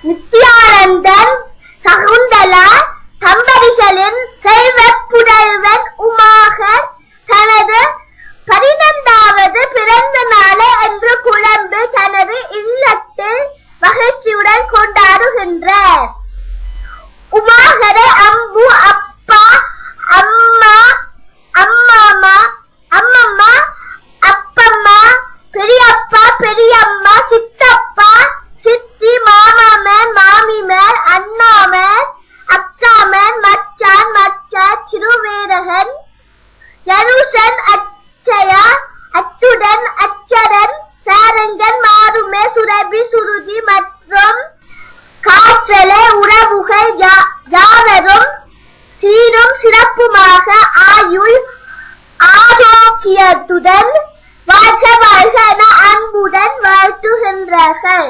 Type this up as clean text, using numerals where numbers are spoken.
நித்யானந்தன், சகுந்தலா தம்பதிகளின் செல்வ புதல்வன் உமாகர் தனது 12வது பிறந்த நாளை அன்று குழம்பு தனது இல்லத்தில் மகிழ்ச்சியுடன் கொண்டாடுகின்றார். உமாகரை அம்பு, அப்பா, அம்மா, அம்மம்மா, அப்பம்மா, பெரியப்பா, பெரியம்மா, சித்தப்பா, சித்தி, மாமாமேன், மாமிமேன், அண்ணாமேன், அக்காமேன், மச்சான், திருவேரகன், யனுசன், அச்சயா, அச்சுடன், அச்சரன், சாரங்கன், மாறுமே, சுரபி, சுருதி மற்றும் காற்றலை உறவுகள் யாவரும் சீரும் சிறப்புமாக ஆயுள் ஆரோக்கியத்துடன் வாழ்க வாழ்க என அன்புடன் வாழ்த்துகின்றார்கள்.